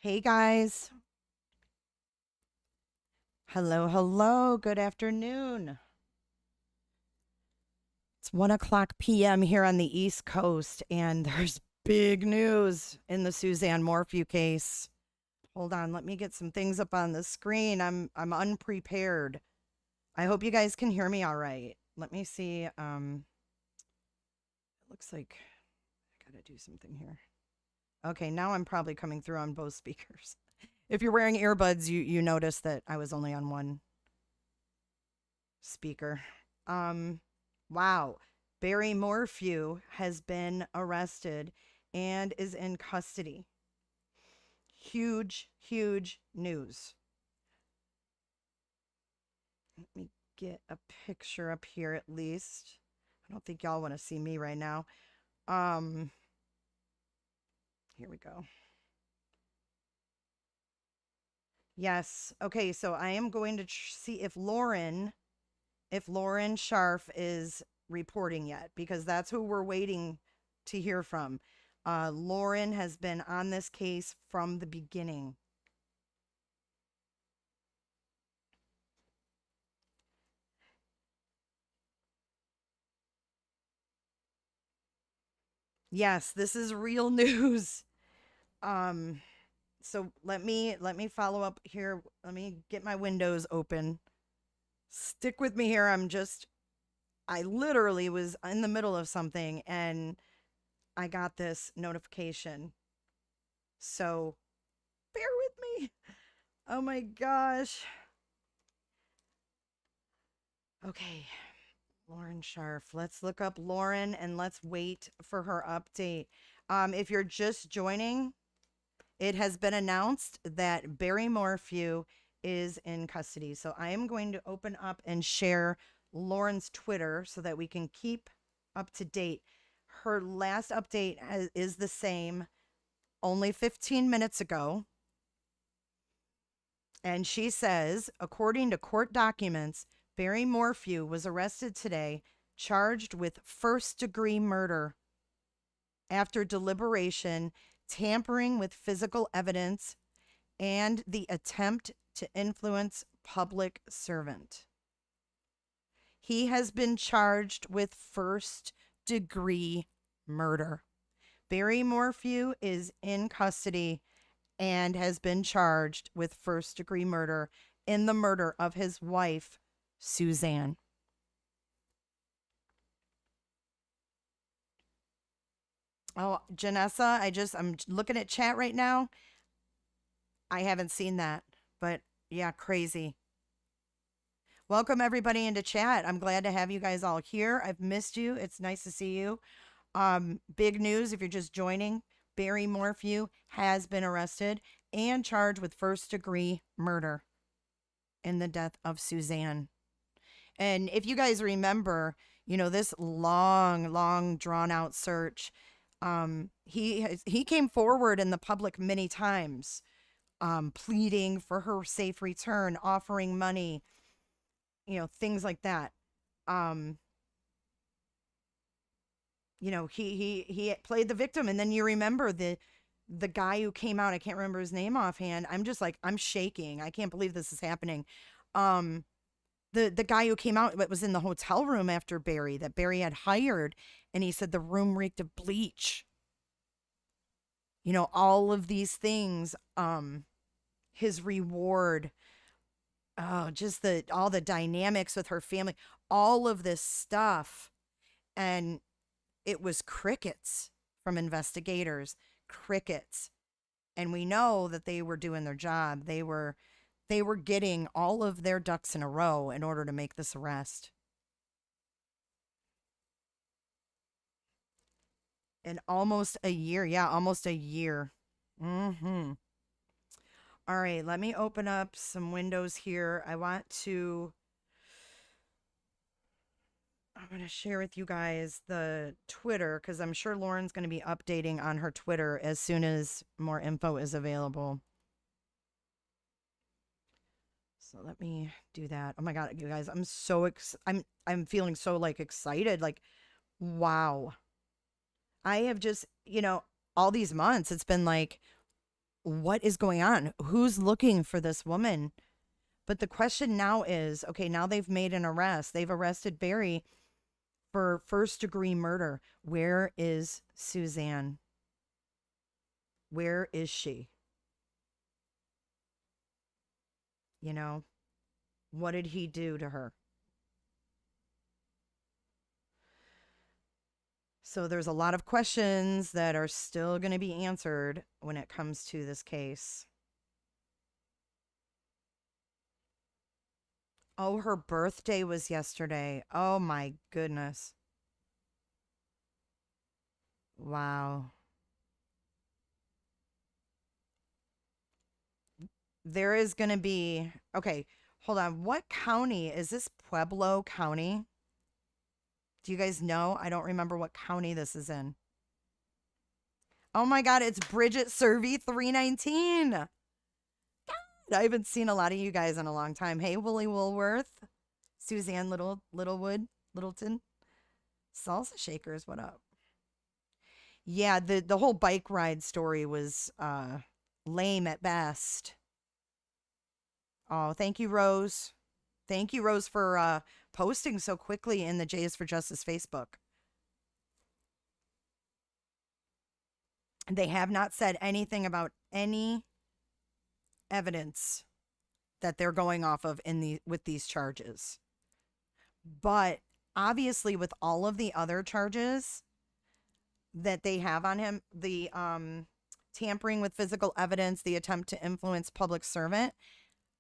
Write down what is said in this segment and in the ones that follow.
Hey guys. Hello, hello. Good afternoon. It's 1 o'clock p.m. here on the East Coast, and there's big news in the Suzanne Morphew case. Hold on, let me get some things up on the screen. I'm unprepared. I hope you guys can hear me all right. Let me see. It looks like I gotta do something here. Okay, now I'm probably coming through on both speakers. If you're wearing earbuds, you notice that I was only on one speaker. Um, wow. Barry Morphew has been arrested and is in custody. Huge, huge news. Let me get a picture up here at least. I don't think y'all want to see me right now. Um, Here we go. Yes. Okay, so I am going to see if Lauren Scharf is reporting yet, because that's who we're waiting to hear from. Lauren has been on this case from the beginning. Yes, this is real news. Um, so let me follow up here. Let me get my windows open. Stick with me here. I literally was in the middle of something and I got this notification. So bear with me. Oh my gosh. Okay. Lauren Scharf. Let's look up Lauren and let's wait for her update. If you're just joining, it has been announced that Barry Morphew is in custody. So I am going to open up and share Lauren's Twitter so that we can keep up to date. Her last update is the same, only 15 minutes ago. And she says, according to court documents, Barry Morphew was arrested today, charged with first-degree murder. After deliberation, tampering with physical evidence, and the attempt to influence public servant. He has been charged with first-degree murder. Barry Morphew is in custody and has been charged with first-degree murder in the murder of his wife, Suzanne. Oh, Janessa, I'm looking at chat right now. I haven't seen that, but yeah, crazy. Welcome everybody into chat. I'm glad to have you guys all here. I've missed you. It's nice to see you. Big news if you're just joining. Barry Morphew has been arrested and charged with first-degree murder in the death of Suzanne. And if you guys remember, this long drawn out search, he came forward in the public many times, pleading for her safe return, offering money, things like that. Um, he played the victim, and then you remember the guy who came out. I can't remember his name offhand. I'm just like, I'm shaking. I can't believe this is happening. The guy who came out, was in the hotel room after Barry, that Barry had hired, and he said the room reeked of bleach. All of these things. His reward. Oh, just all the dynamics with her family, all of this stuff, and it was crickets from investigators. Crickets. And we know that they were doing their job. They were getting all of their ducks in a row in order to make this arrest. In almost a year. Yeah, almost a year. Mm-hmm. All right, let me open up some windows here. I'm going to share with you guys the Twitter, because I'm sure Lauren's going to be updating on her Twitter as soon as more info is available. So let me do that. Oh my God, you guys, I'm feeling so excited. Wow. I have just, all these months, it's been like, what is going on? Who's looking for this woman? But the question now is, okay, now they've made an arrest. They've arrested Barry for first degree murder. Where is Suzanne? Where is she? You know, what did he do to her? So there's a lot of questions that are still going to be answered when it comes to this case. Oh, her birthday was yesterday. Oh my goodness. Wow. There is going to be, okay, hold on. What county is this? Pueblo County? Do you guys know? I don't remember what county this is in. Oh my God, it's Bridget Servey 319. God, I haven't seen a lot of you guys in a long time. Hey, Willie Woolworth, Suzanne Littleton, Salsa Shakers, what up? Yeah, the whole bike ride story was lame at best. Oh, thank you, Rose. Thank you, Rose, for posting so quickly in the Jays for Justice Facebook. They have not said anything about any evidence that they're going off of with these charges. But obviously with all of the other charges that they have on him, the tampering with physical evidence, the attempt to influence public servant,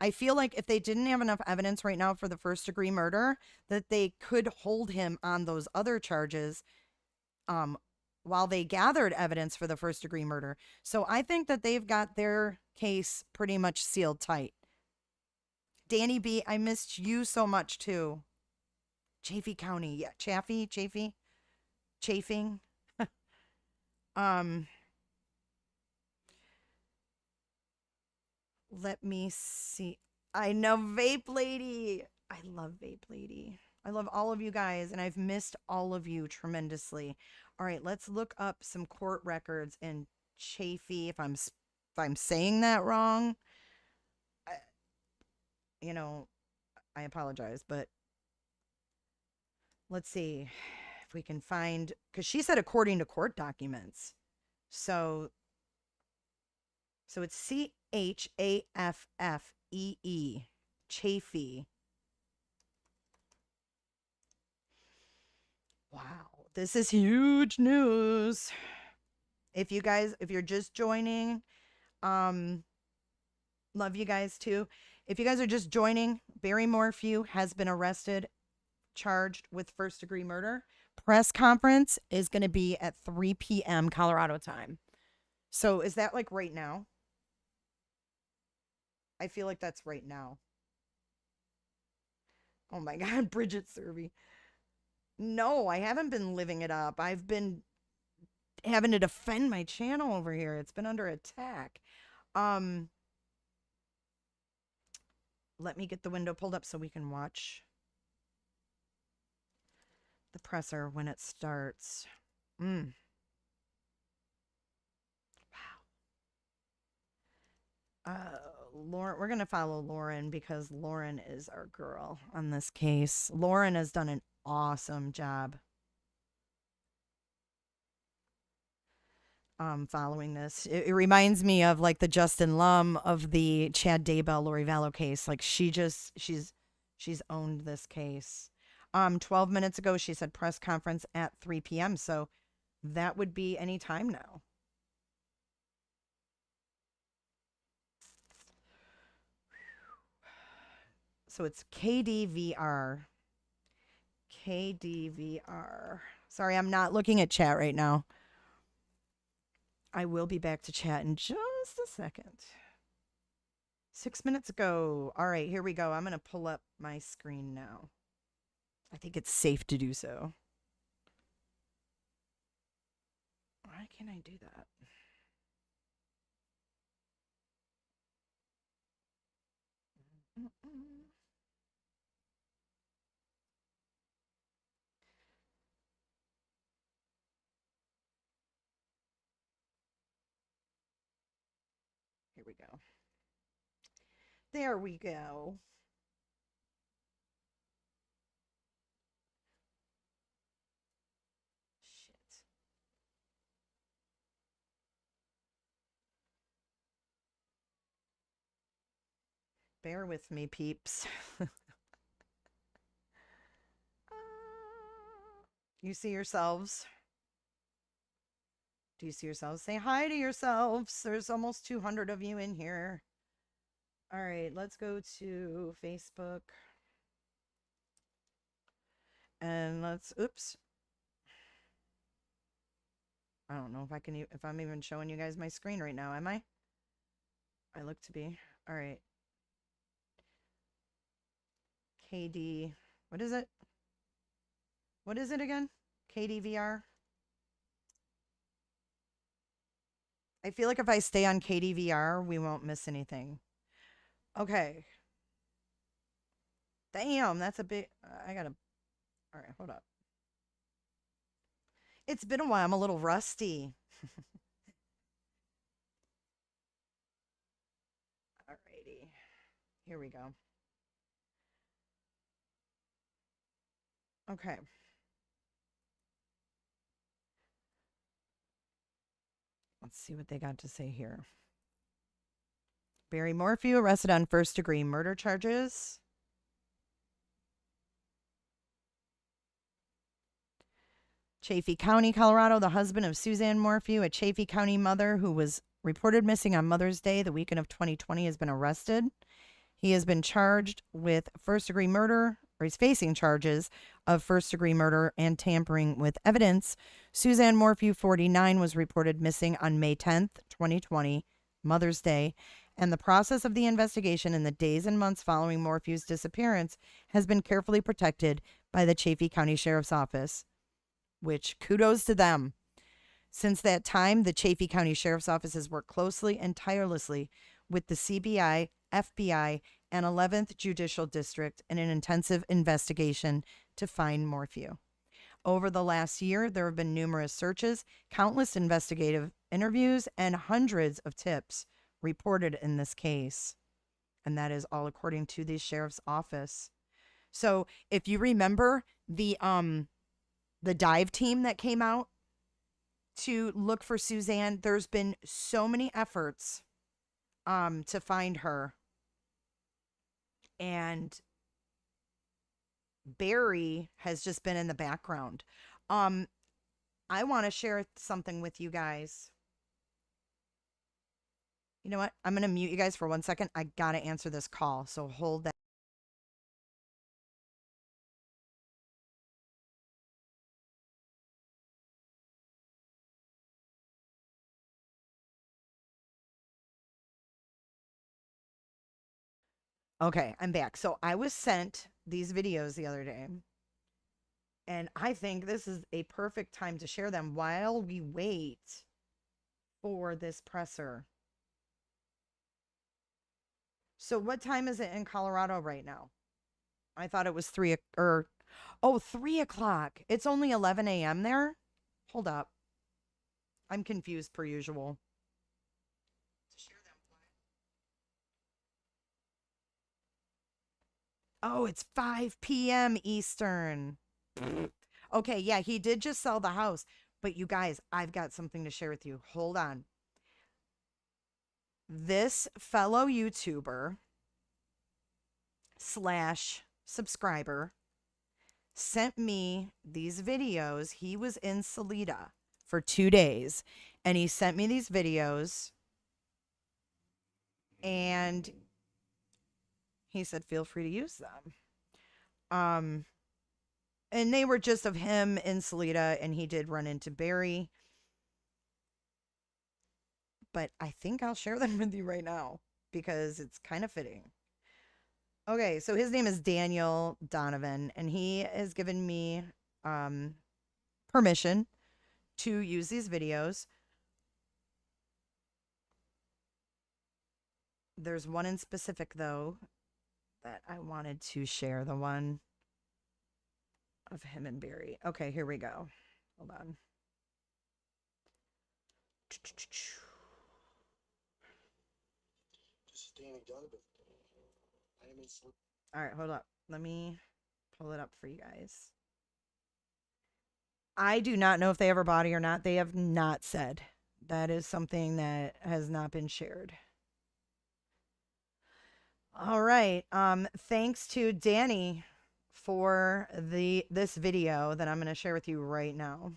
I feel like if they didn't have enough evidence right now for the first degree murder, that they could hold him on those other charges while they gathered evidence for the first degree murder. So I think that they've got their case pretty much sealed tight. Danny B, I missed you so much too. Chaffee County. Yeah, Chafing. um Let me see. I know Vape Lady. I love Vape Lady. I love all of you guys, and I've missed all of you tremendously. All right, let's look up some court records in Chafee. If I'm saying that wrong, I, you know, I apologize, but let's see if we can find, because she said according to court documents. So it's Chaffee, Chafee. Wow, this is huge news. If you're just joining, um, love you guys too. If you guys are just joining, Barry Morphew has been arrested, charged with first degree murder. Press conference is going to be at 3 p.m. Colorado time. So is that like right now? I feel like that's right now. Oh my God, Bridget Servey. No, I haven't been living it up. I've been having to defend my channel over here. It's been under attack. Um, Let me get the window pulled up so we can watch the presser when it starts. Wow. Lauren, we're going to follow Lauren because Lauren is our girl on this case. Lauren has done an awesome job following this. It reminds me of like the Justin Lum of the Chad Daybell Lori Vallow case. Like she's owned this case. 12 minutes ago she said press conference at 3 p.m. So that would be any time now. So it's KDVR. KDVR. Sorry, I'm not looking at chat right now. I will be back to chat in just a second. 6 minutes ago. All right, here we go. I'm going to pull up my screen now. I think it's safe to do so. Why can't I do that? we go. There we go. Shit. Bear with me, peeps. You see yourselves? Do you see yourselves? Say hi to yourselves. There's almost 200 of you in here. All right, let's go to Facebook. And let's, oops. I don't know if I can, if I'm even showing you guys my screen right now, am I? I look to be. All right. KD, what is it? What is it again? KDVR? I feel like if I stay on KDVR, we won't miss anything. Okay. Damn, that's a bit, I gotta, all right, hold up. It's been a while. I'm a little rusty. Alrighty. Here we go. Okay. Let's see what they got to say here. Barry Morphew arrested on first-degree murder charges. Chaffee County, Colorado, the husband of Suzanne Morphew, a Chaffee County mother who was reported missing on Mother's Day, the weekend of 2020, has been arrested. He has been charged with first-degree murder, or he's facing charges of first-degree murder and tampering with evidence. Suzanne Morphew, 49, was reported missing on May 10th, 2020, Mother's Day, and the process of the investigation in the days and months following Morphew's disappearance has been carefully protected by the Chaffee County Sheriff's Office, which kudos to them. Since that time, the Chaffee County Sheriff's Office has worked closely and tirelessly with the CBI, FBI, and 11th Judicial District in an intensive investigation to find Morphew. Over the last year, there have been numerous searches, countless investigative interviews, and hundreds of tips reported in this case. And that is all according to the Sheriff's Office. So if you remember the dive team that came out to look for Suzanne, there's been so many efforts to find her. And Barry has just been in the background. I want to share something with you guys. You know what? I'm going to mute you guys for 1 second. I got to answer this call, so hold that. Okay, I'm back. So I was sent these videos the other day, and I think this is a perfect time to share them while we wait for this presser. So what time is it in Colorado right now? I thought it was 3 o'clock. It's only 11 a.m. there? Hold up. I'm confused per usual. Oh, it's 5 p.m. Eastern. Okay, yeah, he did just sell the house. But you guys, I've got something to share with you. Hold on. This fellow YouTuber / subscriber sent me these videos. He was in Salida for 2 days, and he sent me these videos, and he said, feel free to use them. And they were just of him in Salida, and he did run into Barry. But I think I'll share them with you right now because it's kind of fitting. Okay, so his name is Daniel Donovan, and he has given me permission to use these videos. There's one in specific, though, that I wanted to share, the one of him and Barry. Okay, here we go. Hold on. All right, hold up. Let me pull it up for you guys. I do not know if they have her body or not. They have not said. That is something that has not been shared. All right. Thanks to Danny for this video that I'm going to share with you right now.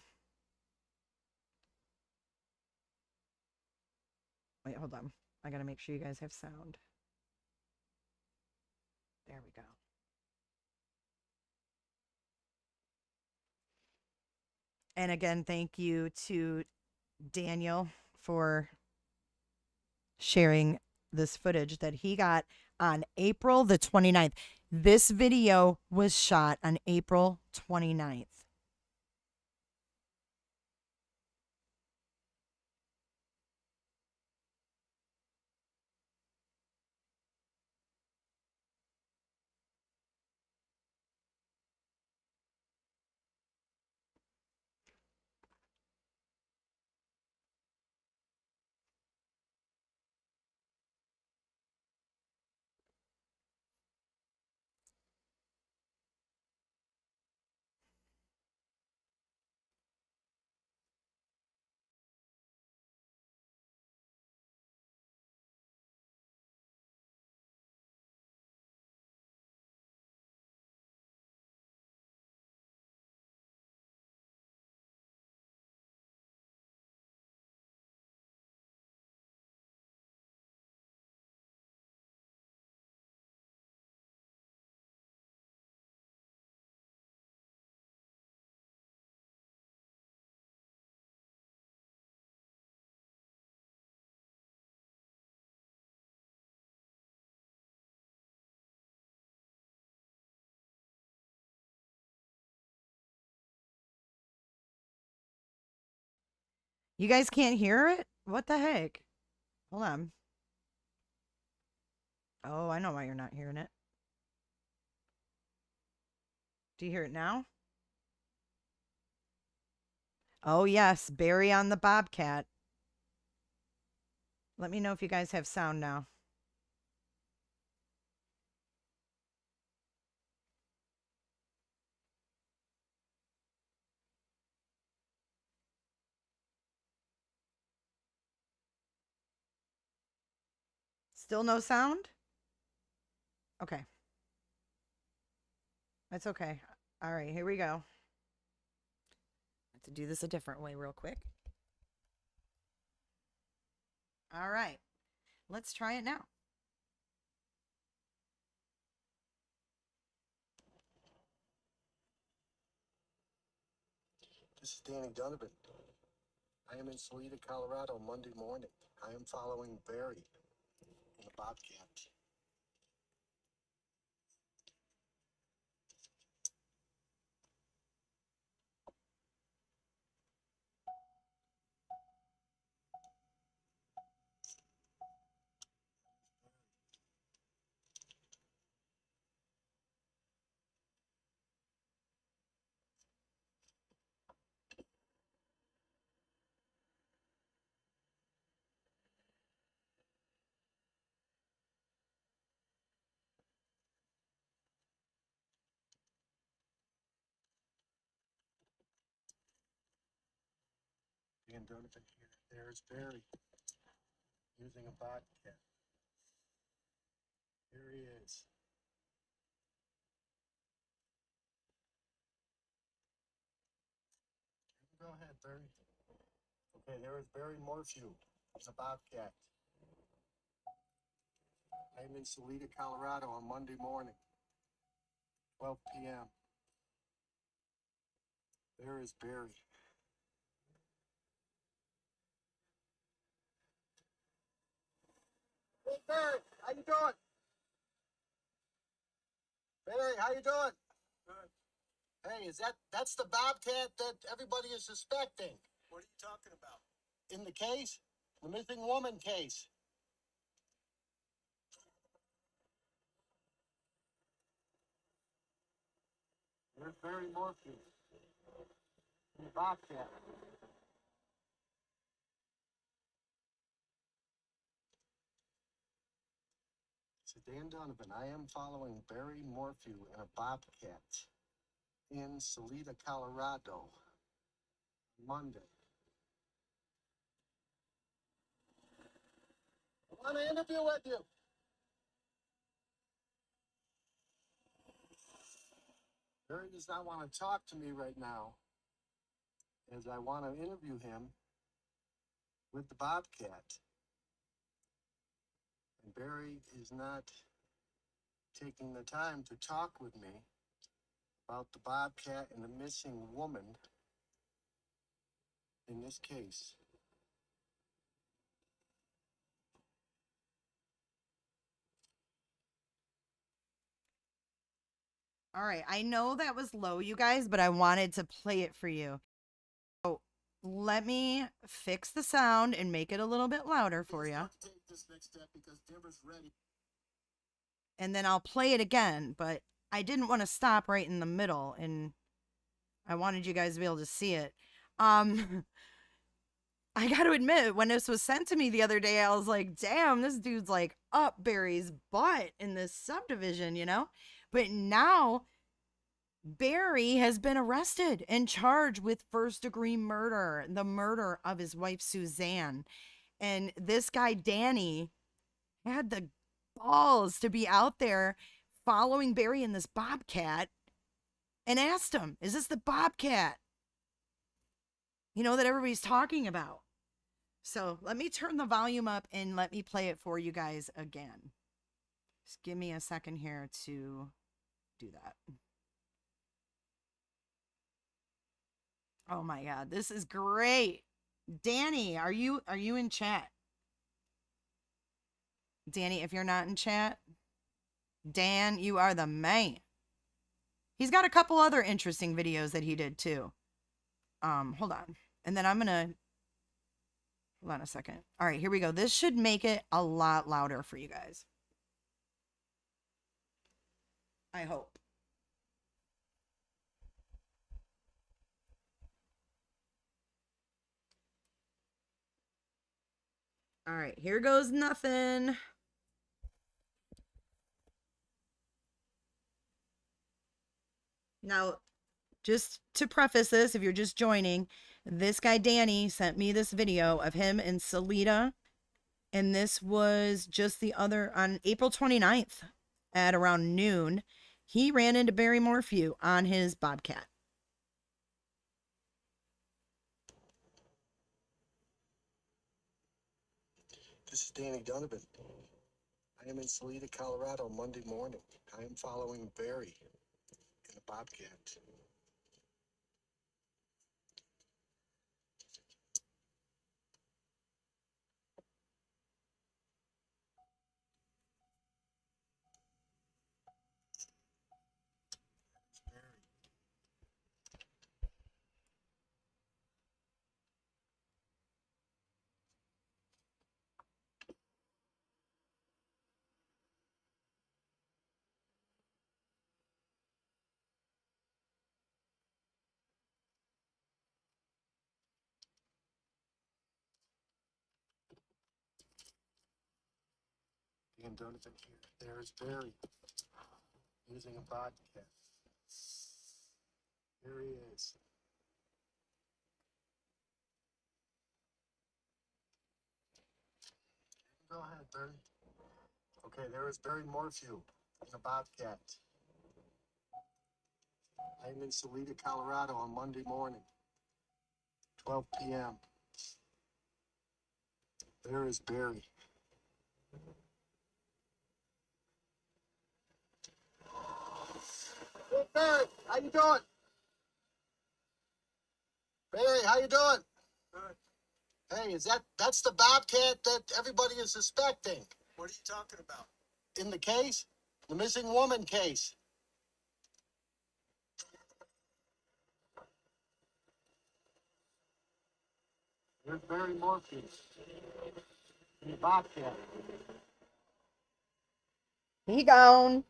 Wait, hold on. I got to make sure you guys have sound. There we go. And again, thank you to Daniel for sharing this footage that he got on April the 29th. This video was shot on April 29th. You guys can't hear it? What the heck? Hold on. Oh, I know why you're not hearing it. Do you hear it now? Oh, yes. Barry on the Bobcat. Let me know if you guys have sound now. Still no sound? Okay. That's okay. All right, here we go. I have to do this a different way real quick. All right. Let's try it now. This is Danny Donovan. I am in Salida, Colorado, Monday morning. I am following Barry in the Bobcat. Dan Donovan here. There's Barry using a Bobcat. Here he is. Go ahead, Barry. Okay, there is Barry Morphew. He's a Bobcat. I am in Salida, Colorado on Monday morning, 12 p.m. There is Barry. Hey, Barry, how you doing? Barry, how you doing? Good. Hey, that's the Bobcat that everybody is suspecting? What are you talking about? In the case? The missing woman case. There's Barry Morphew. The Bobcat. This is Dan Donovan. I am following Barry Morphew in a Bobcat in Salida, Colorado, Monday. I want to interview with you. Barry does not want to talk to me right now, as I want to interview him with the Bobcat. And Barry is not taking the time to talk with me about the Bobcat and the missing woman in this case. All right. I know that was low, you guys, but I wanted to play it for you. So let me fix the sound and make it a little bit louder for you. Take this next step because Denver's ready. And then I'll play it again, but I didn't want to stop right in the middle, and I wanted you guys to be able to see it. I got to admit, when this was sent to me the other day, I was like, damn, this dude's like up Barry's butt in this subdivision, you know? But now Barry has been arrested and charged with first-degree murder, the murder of his wife, Suzanne. And this guy, Danny, had the balls to be out there following Barry in this Bobcat and asked him, is this the Bobcat, you know, that everybody's talking about? So let me turn the volume up and let me play it for you guys again. Just give me a second here to do that. Oh my God, this is great. Danny, are you in chat? Danny, if you're not in chat, Dan, you are the man. He's got a couple other interesting videos that he did too. Hold on. And then hold on a second. All right, here we go. This should make it a lot louder for you guys. I hope. All right, here goes nothing. Now, just to preface this, if you're just joining, this guy Danny sent me this video of him in Salida, and this was just on April 29th at around noon. He ran into Barry Morphew on his Bobcat. This is Danny Donovan. I am in Salida, Colorado, Monday morning. I am following Barry in a Bobcat. Dan Donovan here. There is Barry using a Bobcat. Here he is. Go ahead, Barry. Okay, there is Barry Morphew in a Bobcat. I'm in Salida, Colorado on Monday morning, 12 p.m. There is Barry. Hey, Barry, how you doing? Barry, how you doing? Good. Hey, that's the Bobcat that everybody is suspecting? What are you talking about? In the case? The missing woman case. There's Barry Morphew. The Bobcat. He gone.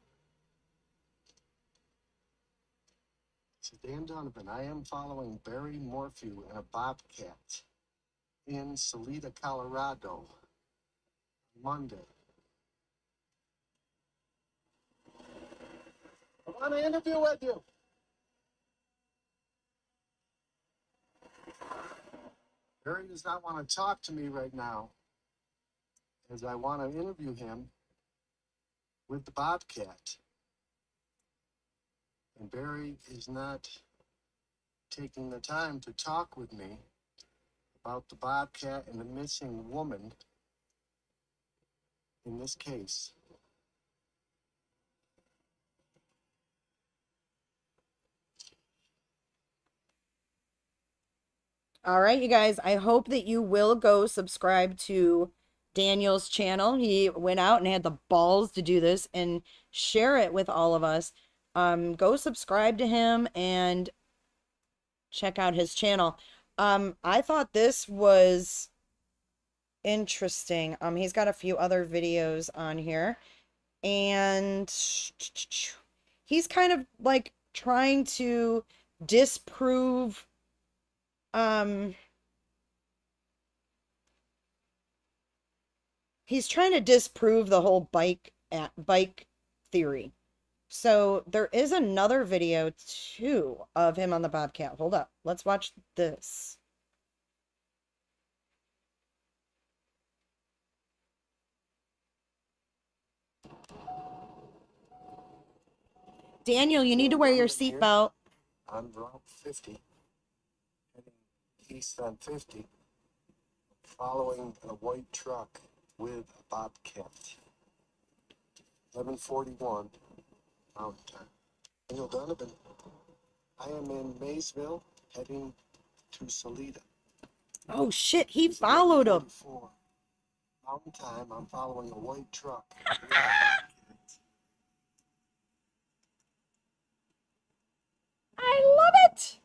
This is Dan Donovan. I am following Barry Morphew in a Bobcat in Salida, Colorado, Monday. I want to interview with you. Barry does not want to talk to me right now, as I want to interview him with the Bobcat. And Barry is not taking the time to talk with me about the Bobcat and the missing woman in this case. All right, you guys, I hope that you will go subscribe to Daniel's channel. He went out and had the balls to do this and share it with all of us. Go subscribe to him and check out his channel. I thought this was interesting. He's got a few other videos on here, and he's kind of like trying to disprove he's trying to disprove the whole bike theory. So there is another video too of him on the Bobcat. Hold up. Let's watch this. Daniel, you need to wear your seatbelt. On Route 50, heading east on 50, following a white truck with a Bobcat. 11:41 Mountain Time. Daniel Donovan. I am in Maysville, heading to Salida. Oh shit, he followed him. 11:44 Mountain Time. I'm following a white truck. I love it.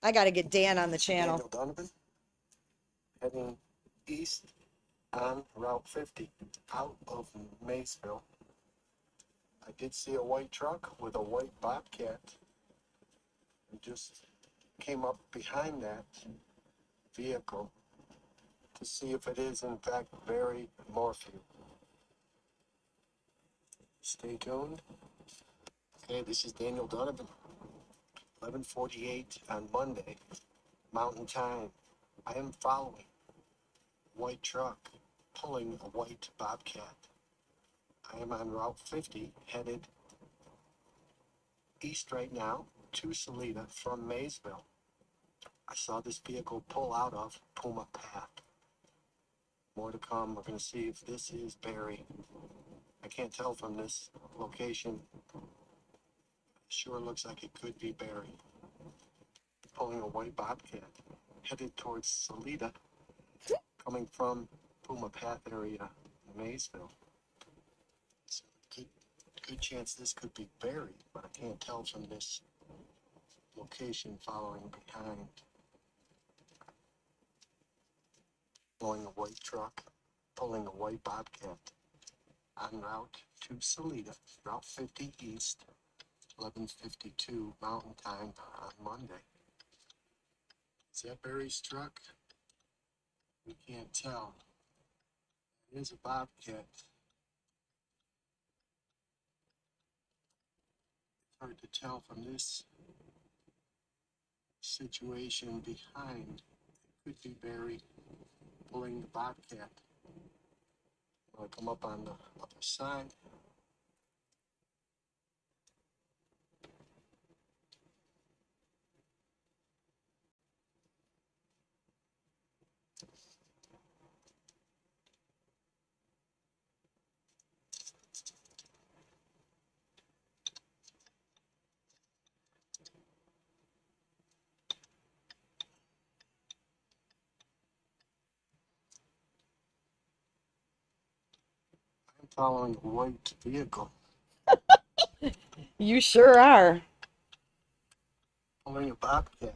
I got to get Dan on the channel. Daniel Donovan, heading east on Route 50, out of Maysville. I did see a white truck with a white Bobcat. I just came up behind that vehicle to see if it is in fact Barry Morphew. Stay tuned. Okay, this is Daniel Donovan. 11:48 on Monday, Mountain Time. I am following a white truck pulling a white Bobcat. I am on Route 50, headed east right now to Salida from Maysville. I saw this vehicle pull out of Puma Path. More to come. We're going to see if this is Barry. I can't tell from this location. Sure looks like it could be Barry. Pulling a white Bobcat, headed towards Salida, coming from Puma Path area, Maysville. So good chance this could be Barry, but I can't tell from this location following behind. Pulling a white truck, pulling a white Bobcat, en route to Salida, Route 50 East, 11:52 Mountain Time on Monday. Is that Barry's truck? We can't tell. It is a Bobcat. It's hard to tell from this situation behind. It could be Barry pulling the Bobcat. I'll come up on the other side. I'm following a white vehicle. You sure are. Pulling a Bobcat.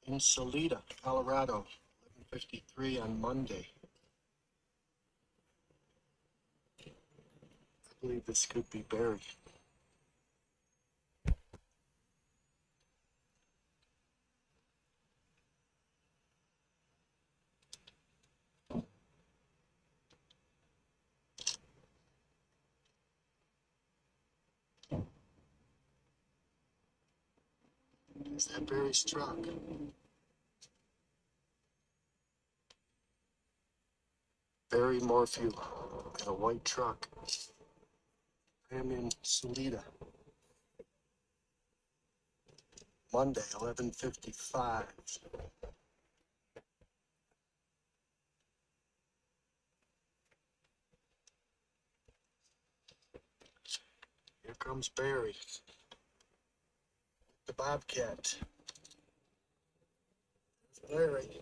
In Salida, Colorado, 11:53 on Monday. I believe this could be Barry. Is that Barry's truck? Barry Morphew in a white truck. I am in Salida. Monday, 11:55. Here comes Barry, the Bobcat. Larry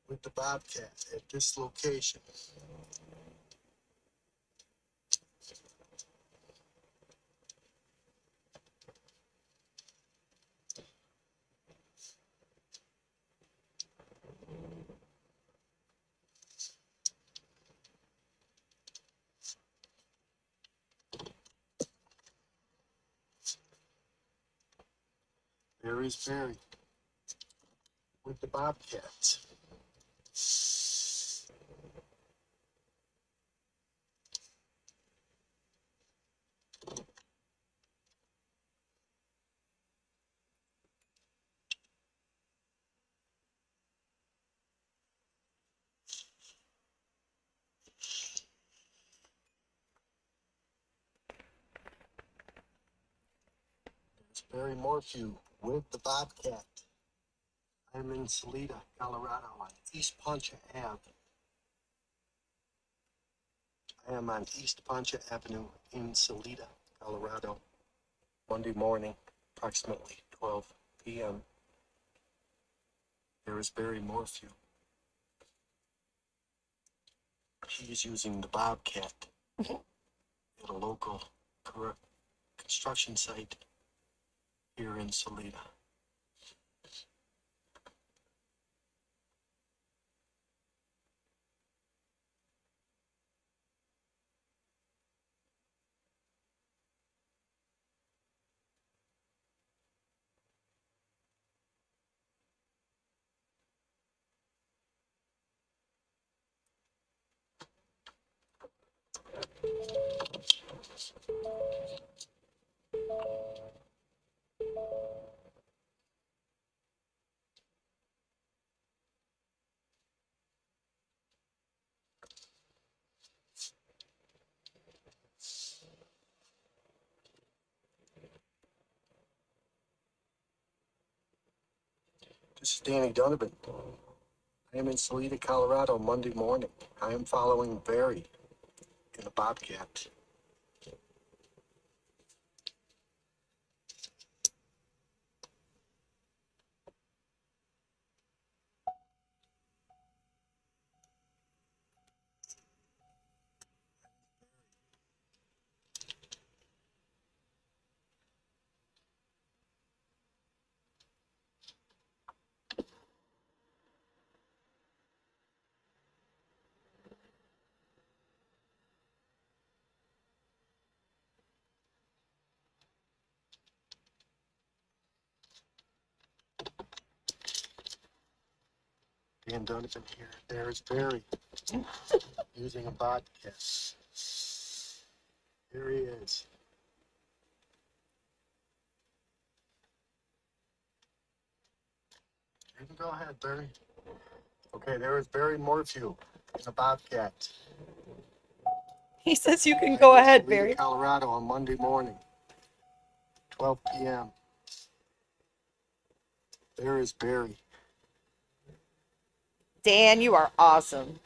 with the Bobcat at this location. There is Barry with the Bobcat. There's Barry Morphew with the Bobcat. I'm in Salida, Colorado on East Poncha Ave. I am on East Poncha Avenue in Salida, Colorado. Monday morning, approximately 12 p.m. There is Barry Morphew. He is using the Bobcat at a local construction site here in Salida. This is Danny Donovan. I am in Salida, Colorado, Monday morning. I am following Barry in the Bobcat. Dan Donovan here. There's Barry using a Bobcat. Here he is. You can go ahead, Barry. Okay, there is Barry Morphew in a Bobcat. He says you can go ahead, Salida, Barry. Colorado on Monday morning, 12 p.m. There is Barry. Dan, you are awesome.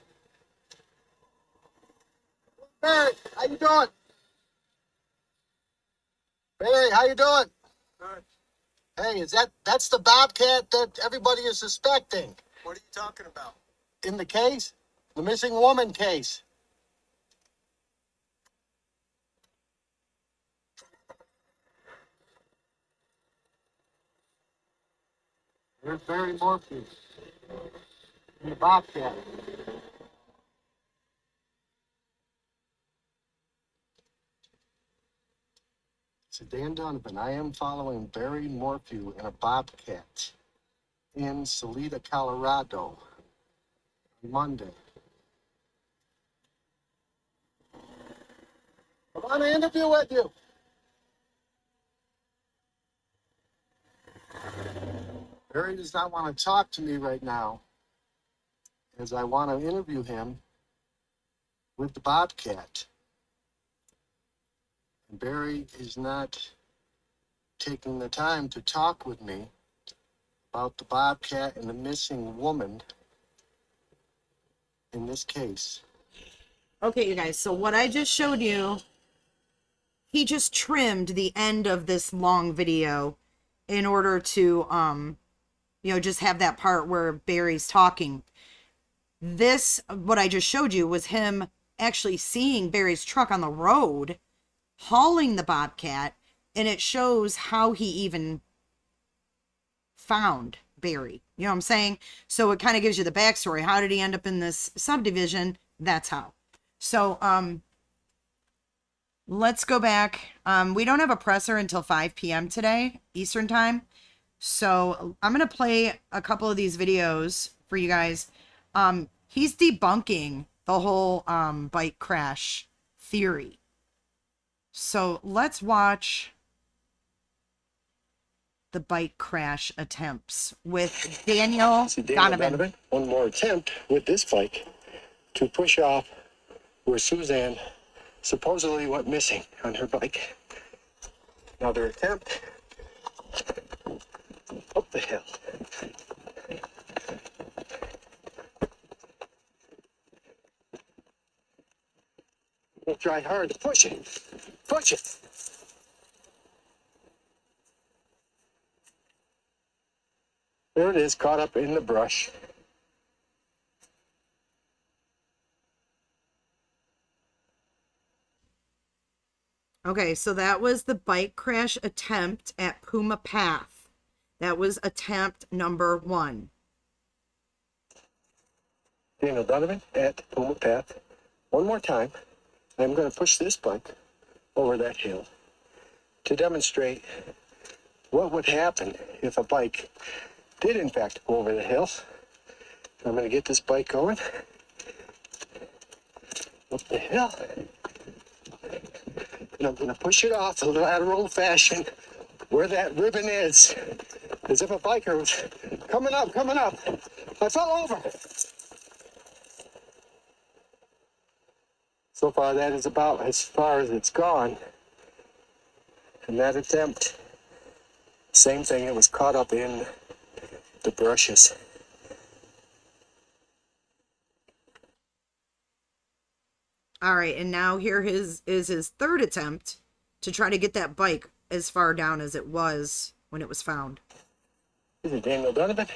Barry, how you doing? Barry, how you doing? Good. Hey, that's the Bobcat that everybody is suspecting? What are you talking about? In the case? The missing woman case. There's Barry Morphew. The Bobcat. So Dan Donovan, I am following Barry Morphew in a Bobcat in Salida, Colorado, Monday. I want to interview with you. Barry does not want to talk to me right now, as I want to interview him with the Bobcat. And Barry is not taking the time to talk with me about the Bobcat and the missing woman in this case. Okay, you guys, so what I just showed you, he just trimmed the end of this long video in order to, just have that part where Barry's talking. This, what I just showed you, was him actually seeing Barry's truck on the road, hauling the Bobcat, and it shows how he even found Barry. You know what I'm saying? So it kind of gives you the backstory. How did he end up in this subdivision? That's how. So, let's go back. We don't have a presser until 5 p.m. today, Eastern time. So I'm going to play a couple of these videos for you guys. He's debunking the whole bike crash theory. So let's watch the bike crash attempts with Daniel Donovan. One more attempt with this bike to push off where Suzanne supposedly went missing on her bike. Another attempt up the hill. We'll try hard to push it. Push it. There it is, caught up in the brush. Okay, so that was the bike crash attempt at Puma Path. That was attempt number 1. Daniel Donovan at Puma Path. One more time, I'm going to push this bike over that hill to demonstrate what would happen if a bike did in fact go over the hill. I'm going to get this bike going up the hill, and I'm going to push it off the lateral fashion where that ribbon is, as if a biker was coming up. I fell over. So far, that is about as far as it's gone. And that attempt, same thing, it was caught up in the brushes. All right, and now here is his third attempt to try to get that bike as far down as it was when it was found. This is Daniel Donovan,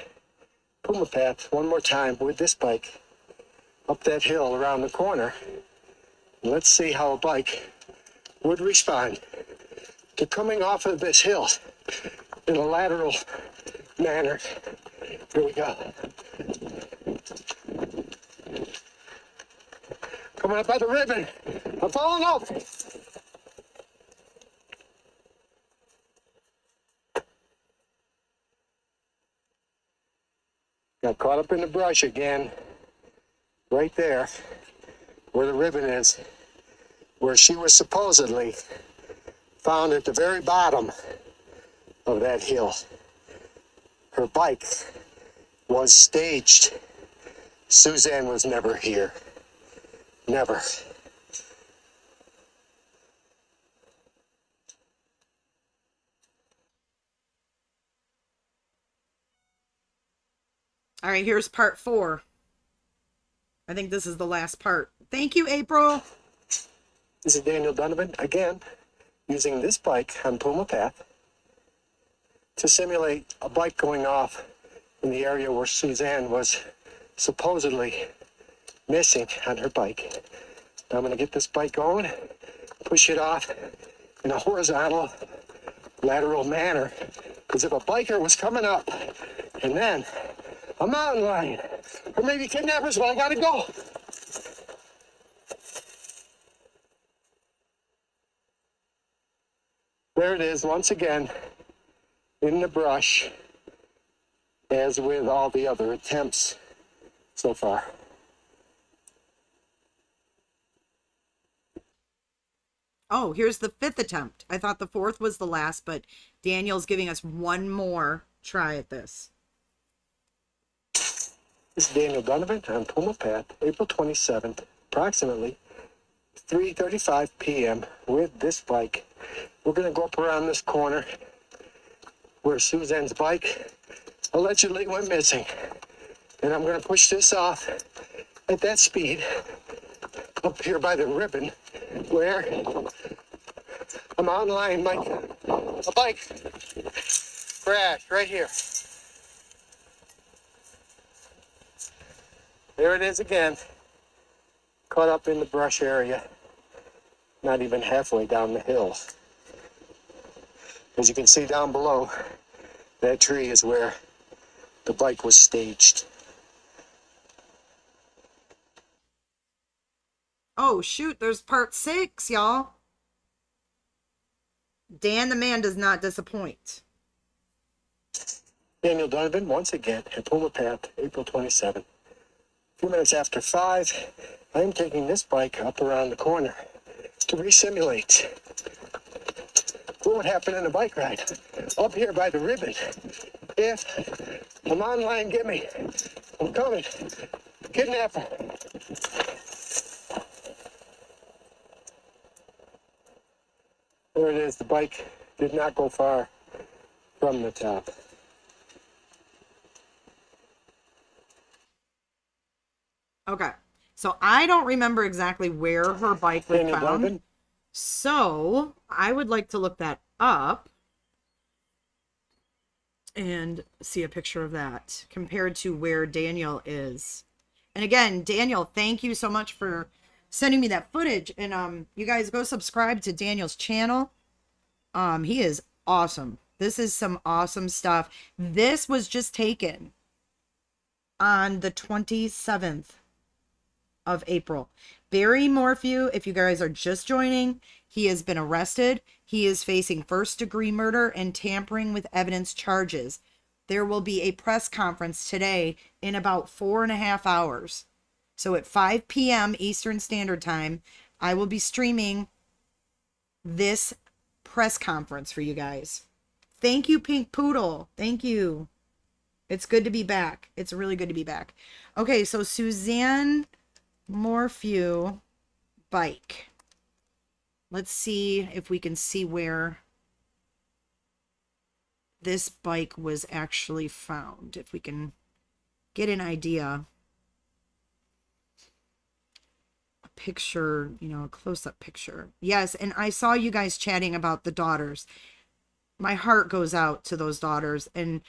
Puma Path, one more time with this bike up that hill around the corner. And let's see how a bike would respond to coming off of this hill in a lateral manner. Here we go. Coming up by the ribbon. I'm falling off. Got caught up in the brush again. Right there, where the ribbon is, where she was supposedly found at the very bottom of that hill. Her bike was staged. Suzanne was never here. Never. All right, here's part 4. I think this is the last part. Thank you, April. This is Daniel Donovan, again, using this bike on Puma Path to simulate a bike going off in the area where Suzanne was supposedly missing on her bike. Now I'm going to get this bike going, push it off in a horizontal, lateral manner, as if a biker was coming up, and then a mountain lion, or maybe kidnappers, but I gotta go. There it is, once again, in the brush, as with all the other attempts so far. Oh, here's the 5th attempt. I thought the 4th was the last, but Daniel's giving us one more try at this. This is Daniel Donovan on Puma Path, April 27th, approximately 3:35 p.m. with this bike. We're going to go up around this corner where Suzanne's bike allegedly went missing. And I'm going to push this off at that speed up here by the ribbon where a mountain lion might, a bike crashed right here. There it is again, caught up in the brush area, not even halfway down the hill. As you can see down below, that tree is where the bike was staged. Oh, shoot, there's part 6, y'all. Dan the man does not disappoint. Daniel Donovan, once again, at Puma Path, April 27th. A few minutes after 5, I am taking this bike up around the corner to re-simulate what would happen in a bike ride up here by the ribbon. If a mountain lion get me, I'm coming. Kidnapper. There it is. The bike did not go far from the top. Okay. So I don't remember exactly where her bike was Daniel found. Donovan. So I would like to look that up and see a picture of that compared to where Daniel is. And again, Daniel, thank you so much for sending me that footage. And you guys go subscribe to Daniel's channel. He is awesome. This is some awesome stuff. This was just taken on the 27th of April. Barry Morphew, if you guys are just joining, he has been arrested. He is facing first-degree murder and tampering with evidence charges. There will be a press conference today in about 4.5 hours. So at 5 p.m. Eastern Standard Time, I will be streaming this press conference for you guys. Thank you, Pink Poodle. Thank you. It's good to be back. It's really good to be back. Okay, so Suzanne Morphew bike. Let's see if we can see where this bike was actually found. If we can get an idea. A picture, you know, a close-up picture. Yes, and I saw you guys chatting about the daughters. My heart goes out to those daughters and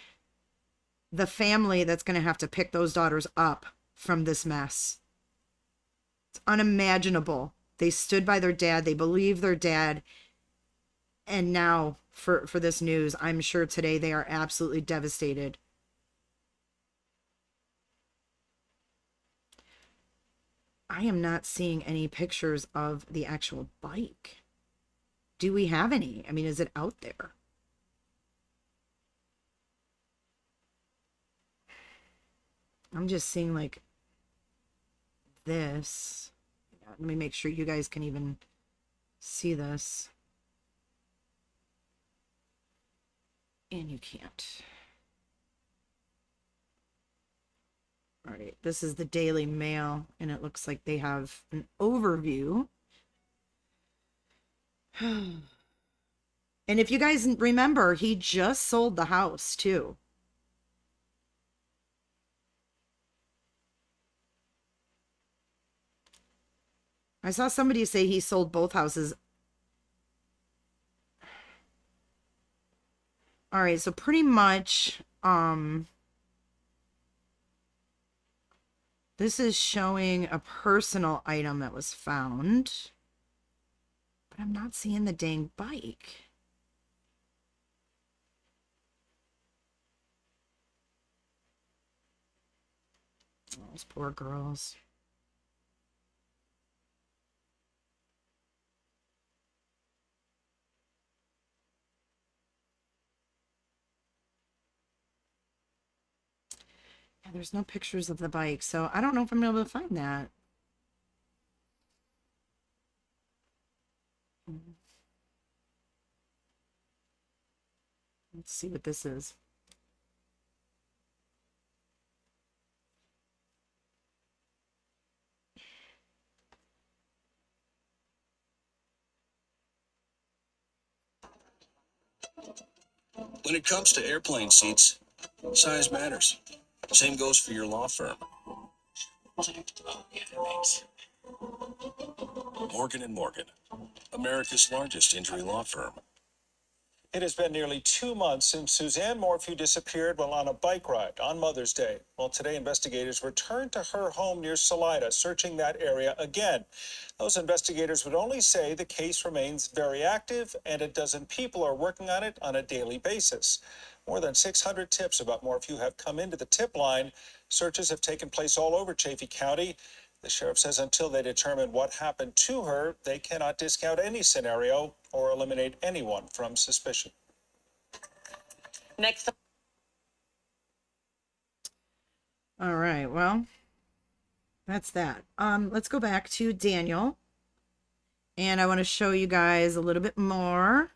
the family that's going to have to pick those daughters up from this mess. It's unimaginable. They stood by their dad. They believe their dad. And now for this news, I'm sure today they are absolutely devastated. I am not seeing any pictures of the actual bike. Do we have any? I mean, is it out there? I'm just seeing like this. Let me make sure you guys can even see this. And you can't. All right, this is the Daily Mail, and it looks like they have an overview. And if you guys remember, he just sold the house too. I saw somebody say he sold both houses. All right, so pretty much, this is showing a personal item that was found. But I'm not seeing the dang bike. Those poor girls. Yeah, there's no pictures of the bike, so I don't know if I'm able to find that. Let's see what this is. When it comes to airplane seats, size matters. Same goes for your law firm. Morgan & Morgan, America's largest injury law firm. It has been nearly 2 months since Suzanne Morphew disappeared while on a bike ride on Mother's Day. Well, today investigators returned to her home near Salida, searching that area again. Those investigators would only say the case remains very active and a dozen people are working on it on a daily basis. More than 600 tips about Morphew have come into the tip line. Searches have taken place all over Chaffee County. The sheriff says until they determine what happened to her, they cannot discount any scenario or eliminate anyone from suspicion. Next. All right, well, that's that. Let's go back to Daniel. And I want to show you guys a little bit more.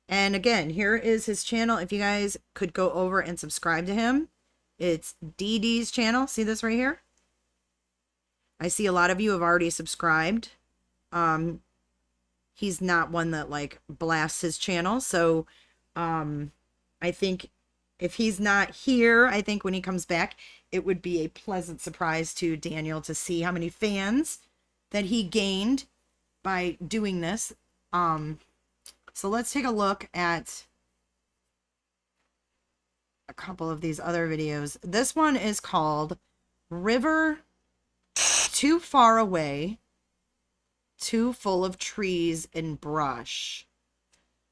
And again, here is his channel. If you guys could go over and subscribe to him. It's DD's channel. See this right here? I see a lot of you have already subscribed. He's not one that like blasts his channel. So I think if he's not here, I think when he comes back, it would be a pleasant surprise to Daniel to see how many fans that he gained by doing this. So let's take a look at a couple of these other videos. This one is called River Too Far Away, Too Full of Trees and Brush.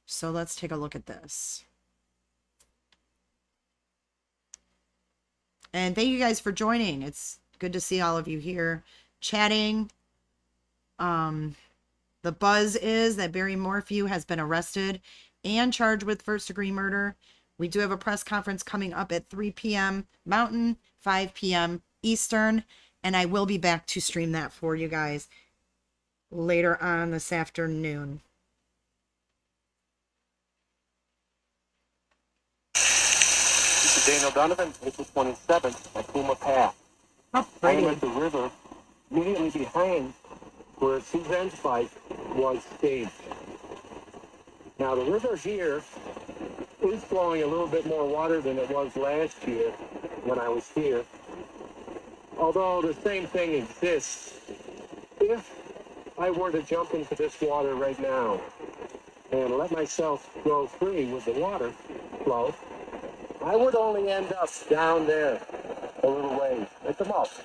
So let's take a look at this. And thank you guys for joining. It's good to see all of you here chatting. The buzz is that Barry Morphew has been arrested and charged with first-degree murder. We do have a press conference coming up at 3 p.m. Mountain, 5 p.m. Eastern, and I will be back to stream that for you guys later on this afternoon. This is Daniel Donovan, April 27th at Puma Path. How I am pretty. at the river immediately behind where Suzanne's bike was staged. Now the river here is flowing a little bit more water than it was last year when I was here. Although the same thing exists. If I were to jump into this water right now and let myself go free with the water flow, I would only end up down there a little ways at the most.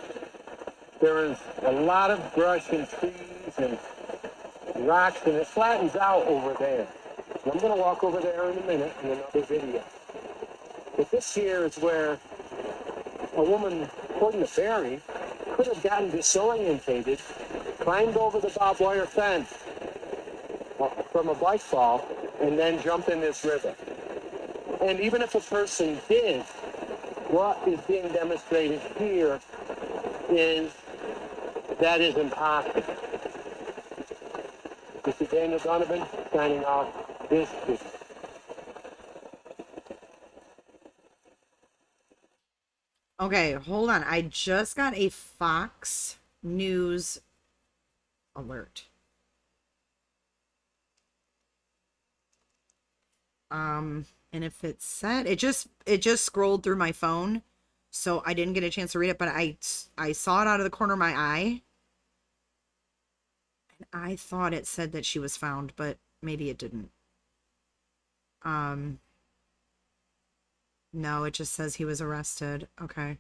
There is a lot of brush and trees and rocks, and it flattens out over there. And I'm going to walk over there in a minute in another video. But this here is where a woman, according to Barry, could have gotten disorientated, climbed over the barbed wire fence from a bike fall, and then jumped in this river. And even if a person did, what is being demonstrated here is that is impossible. This is Daniel Donovan signing off this video. Okay, hold on. I just got a Fox News alert. And if it said, it just scrolled through my phone, so I didn't get a chance to read it, but I saw it out of the corner of my eye. And I thought it said that she was found, but maybe it didn't. No, it just says he was arrested. Okay.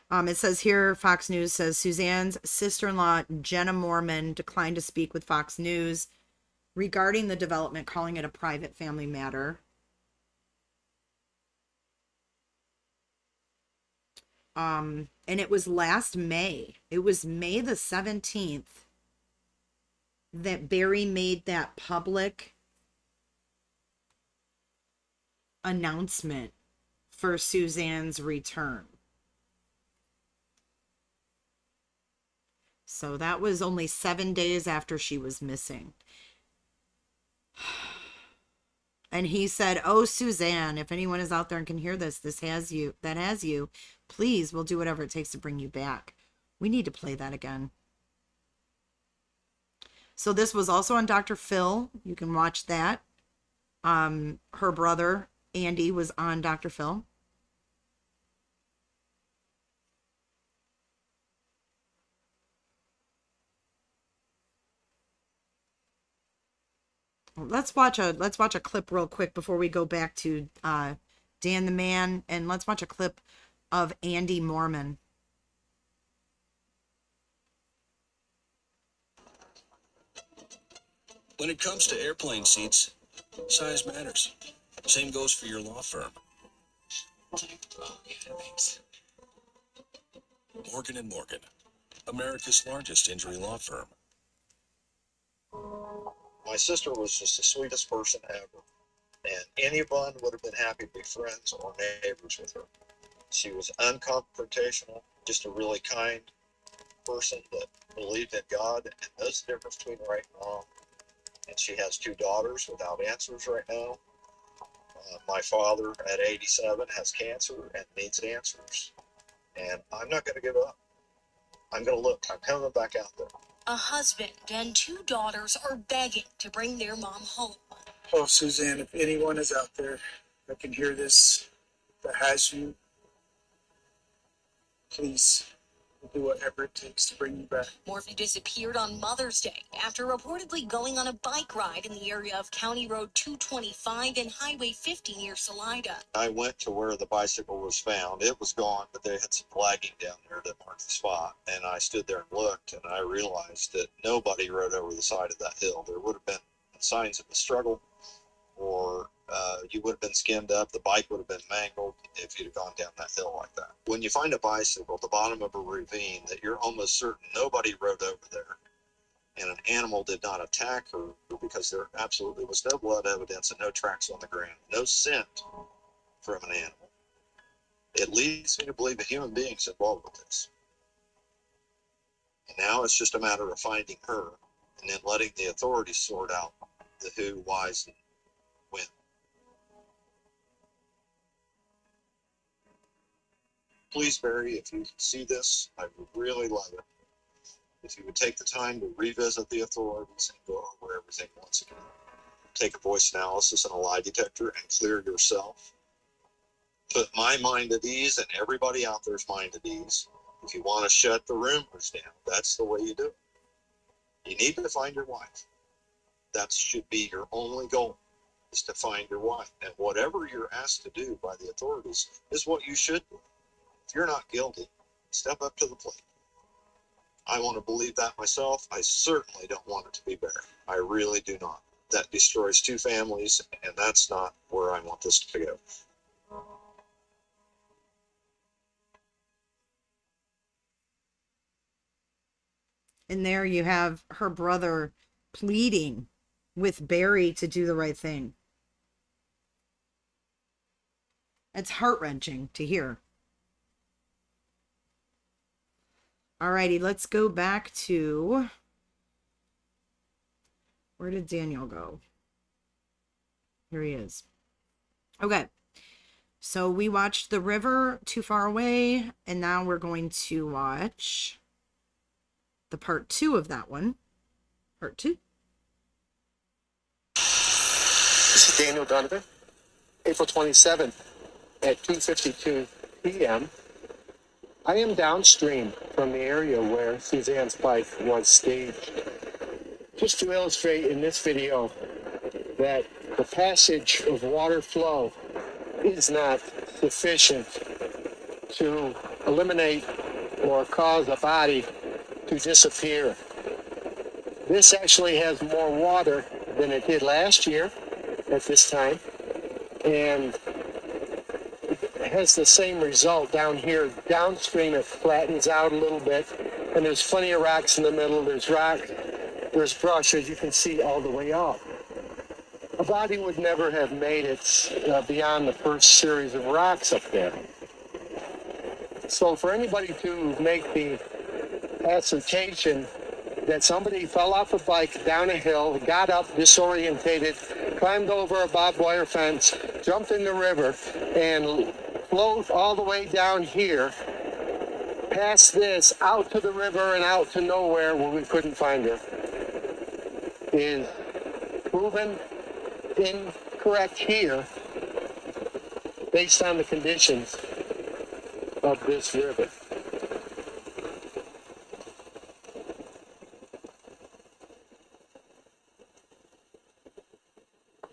It says here, Fox News says Suzanne's sister-in-law, Jenna Moorman, declined to speak with Fox News regarding the development, calling it a private family matter. And it was last May. It was May the 17th that Barry made that public announcement for Suzanne's return. So that was only 7 days after she was missing. And he said, "Oh, Suzanne, if anyone is out there and can hear this, that has you, please, we'll do whatever it takes to bring you back." We need to play that again. So this was also on Dr. Phil. You can watch that. Her brother, Andy, was on Dr. Phil. Let's watch a clip real quick before we go back to Dan the Man, and let's watch a clip of Andy Moorman. When it comes to airplane seats, size matters. Same goes for your law firm. Morgan & Morgan, America's largest injury law firm. My sister was just the sweetest person ever, and anyone would have been happy to be friends or neighbors with her. She was unconfrontational, just a really kind person that believed in God and knows the difference between right and wrong. And she has 2 daughters without answers right now. My father at 87 has cancer and needs answers. And I'm not going to give up. I'm going to look. I'm coming back out there. A husband and 2 daughters are begging to bring their mom home. Oh, Suzanne, if anyone is out there that can hear this, that has you, please do whatever it takes to bring you back. Morphew disappeared on Mother's Day after reportedly going on a bike ride in the area of County Road 225 and Highway 50 near Salida. I went to where the bicycle was found. It was gone, but they had some flagging down there that marked the spot. And I stood there and looked, and I realized that nobody rode over the side of that hill. There would have been signs of a struggle, or you would have been skinned up. The bike would have been mangled if you'd have gone down that hill like that. When you find a bicycle at the bottom of a ravine that you're almost certain nobody rode over there, and an animal did not attack her because there absolutely was no blood evidence and no tracks on the ground, no scent from an animal, it leads me to believe a human being's involved with this. And now it's just a matter of finding her and then letting the authorities sort out the who, whys, and when. Please, Barry, if you see this, I would really love it if you would take the time to revisit the authorities and go over everything once again. Take a voice analysis and a lie detector and clear yourself. Put my mind at ease and everybody out there's mind at ease. If you want to shut the rumors down, that's the way you do it. You need to find your wife. That should be your only goal, is to find your wife. And whatever you're asked to do by the authorities is what you should do. If you're not guilty, step up to the plate. I want to believe that myself. I certainly don't want it to be Barry. I really do not. That destroys 2 families, and that's not where I want this to go. And there you have her brother pleading with Barry to do the right thing. It's heart-wrenching to hear. Alrighty, let's go back to... Where did Daniel go? Here he is. Okay. So we watched The River, Too Far Away, and now we're going to watch the part 2 of that one. Part 2. This is Daniel Donovan. April 27th at 2:52 p.m. I am downstream from the area where Suzanne's bike was staged. Just to illustrate in this video that the passage of water flow is not sufficient to eliminate or cause a body to disappear. This actually has more water than it did last year at this time, and it has the same result down here. Downstream it flattens out a little bit, and there's plenty of rocks in the middle. There's rock, there's brush, as you can see, all the way up. A body would never have made it beyond the first series of rocks up there. So for anybody to make the assertion that somebody fell off a bike down a hill, got up disorientated, climbed over a barbed wire fence, jumped in the river, and flowed all the way down here past this, out to the river and out to nowhere where we couldn't find her, is proven incorrect here based on the conditions of this river.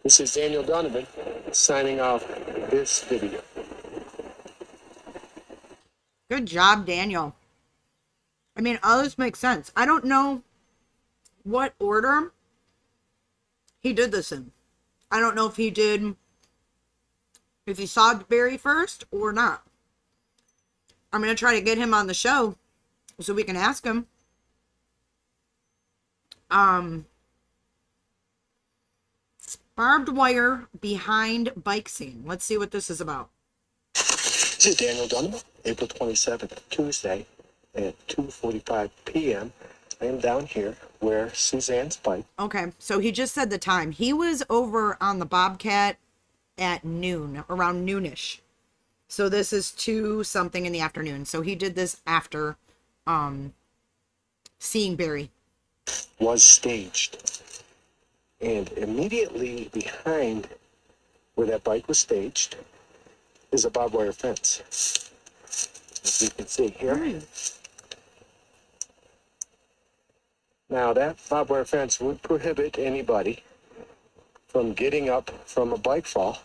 This is Daniel Donovan signing off this video. Good job, Daniel. I mean, all this makes sense. I don't know what order he did this in. I don't know if he saw Barry first or not. I'm going to try to get him on the show so we can ask him. Barbed wire behind bike scene. Let's see what this is about. This is Daniel Donovan, April 27th, Tuesday at 2:45 p.m. I am down here where Suzanne's bike. Okay, so he just said the time. He was over on the Bobcat at noon, around noonish. So this is 2 something in the afternoon. So he did this after seeing Barry. Was staged. And immediately behind where that bike was staged is a barbed wire fence. As you can see here. Now that barbed wire fence would prohibit anybody from getting up from a bike fall,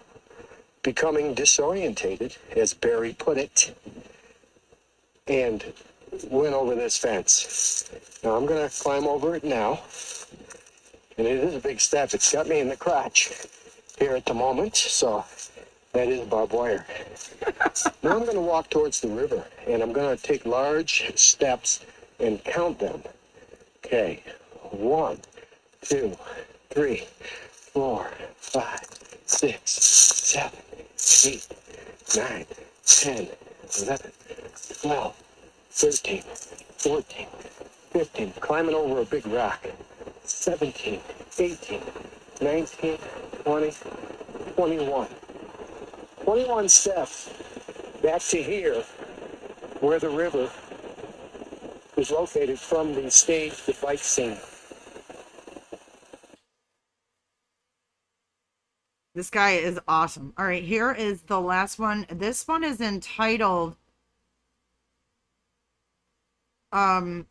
becoming disorientated, as Barry put it, and went over this fence. Now I'm going to climb over it now. And it is a big step. It's got me in the crotch here at the moment, so that is barbed wire. Now I'm going to walk towards the river, and I'm going to take large steps and count them. Okay, 1, 2, 3, 4, 5, 6, 7, 8, 9, 10, 11, 12, 13, 14, 15, climbing over a big rock. 17, 18, 19, 20, 21. 21 steps back to here where the river is located from the staged bike scene. This guy is awesome. All right, here is the last one. This one is entitled The